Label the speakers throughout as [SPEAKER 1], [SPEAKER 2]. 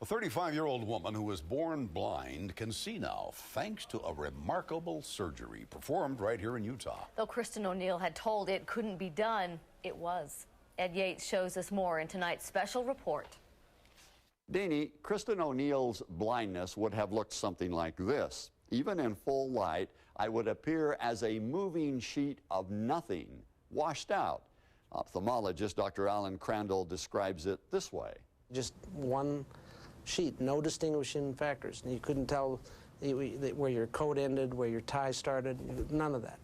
[SPEAKER 1] A 35-year-old woman who was born blind can see now thanks to a remarkable surgery performed right here in Utah.
[SPEAKER 2] Though Kristen O'Neil had told it couldn't be done, it was. Ed Yeates shows us more in tonight's special report.
[SPEAKER 3] Deanie, Kristen O'Neil's blindness would have looked something like this. Even in full light, I would appear as a moving sheet of nothing, washed out. Ophthalmologist Dr. Alan Crandall describes it this way.
[SPEAKER 4] Just one sheet, no distinguishing factors. You couldn't tell where your coat ended, where your tie started, none of that.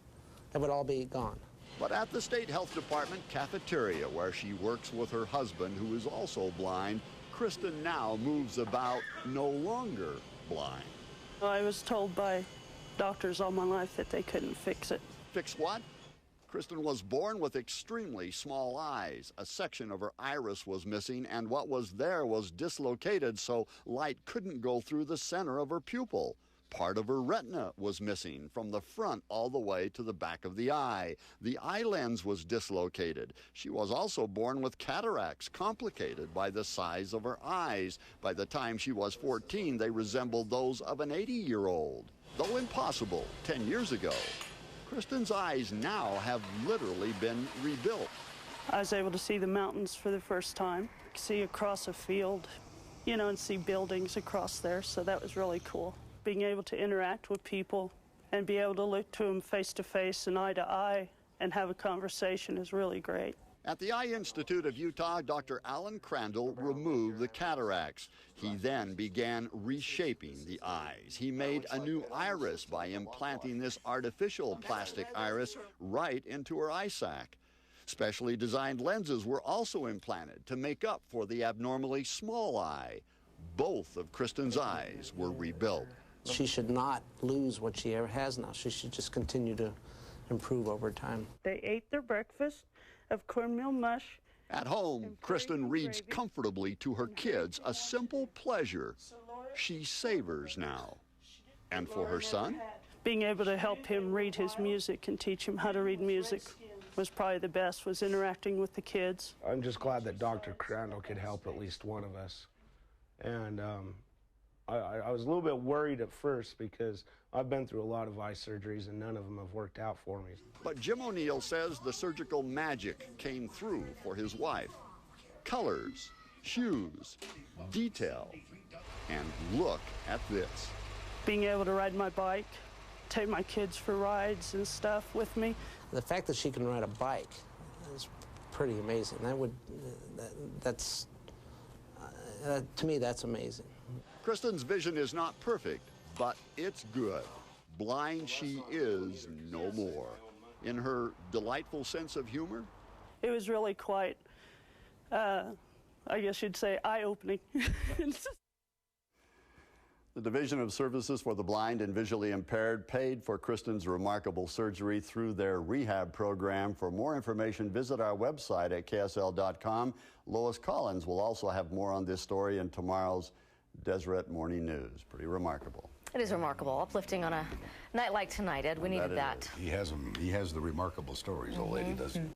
[SPEAKER 4] It would all be gone.
[SPEAKER 3] But at the State Health Department cafeteria, where she works with her husband, who is also blind, Kristen now moves about no longer blind.
[SPEAKER 5] I was told by doctors all my life that they couldn't fix it.
[SPEAKER 3] Fix what? Kristen was born with extremely small eyes. A section of her iris was missing, and what was there was dislocated, so light couldn't go through the center of her pupil. Part of her retina was missing, from the front all the way to the back of the eye. The eye lens was dislocated. She was also born with cataracts, complicated by the size of her eyes. By the time she was 14, they resembled those of an 80-year-old. Though impossible 10 years ago, Kristen's eyes now have literally been rebuilt.
[SPEAKER 5] I was able to see the mountains for the first time, see across a field, and see buildings across there, so that was really cool. Being able to interact with people and be able to look to them face to face and eye to eye and have a conversation is really great.
[SPEAKER 3] At the Eye Institute of Utah, Dr. Alan Crandall removed the cataracts. He then began reshaping the eyes. He made a new iris by implanting this artificial plastic iris right into her eye sac. Specially designed lenses were also implanted to make up for the abnormally small eye. Both of Kristen's eyes were rebuilt.
[SPEAKER 4] She should not lose what she ever has now. She should just continue to improve over time.
[SPEAKER 5] They ate their breakfast of cornmeal mush.
[SPEAKER 3] At home, Kristen reads comfortably to her kids, a simple pleasure she savors now. And for her son?
[SPEAKER 5] Being able to help him read his music and teach him how to read music was probably the best, was interacting with the kids.
[SPEAKER 6] I'm just glad that Dr. Crandall could help at least one of us. And I was a little bit worried at first because I've been through a lot of eye surgeries and none of them have worked out for me.
[SPEAKER 3] But Jim O'Neil says the surgical magic came through for his wife. Colors, hues, detail, and look at this.
[SPEAKER 5] Being able to ride my bike, take my kids for rides and stuff with me.
[SPEAKER 4] The fact that she can ride a bike is pretty amazing. To me, that's amazing.
[SPEAKER 3] Kristen's vision is not perfect, but it's good. Blind she is no more. In her delightful sense of humor?
[SPEAKER 5] It was really quite, I guess you'd say, eye-opening.
[SPEAKER 3] The Division of Services for the Blind and Visually Impaired paid for Kristen's remarkable surgery through their rehab program. For more information, visit our website at ksl.com. Lois Collins will also have more on this story in tomorrow's Deseret Morning News. Pretty remarkable.
[SPEAKER 2] It is remarkable. Uplifting on a night like tonight, Ed. We needed that.
[SPEAKER 1] He has the remarkable stories, old lady doesn't.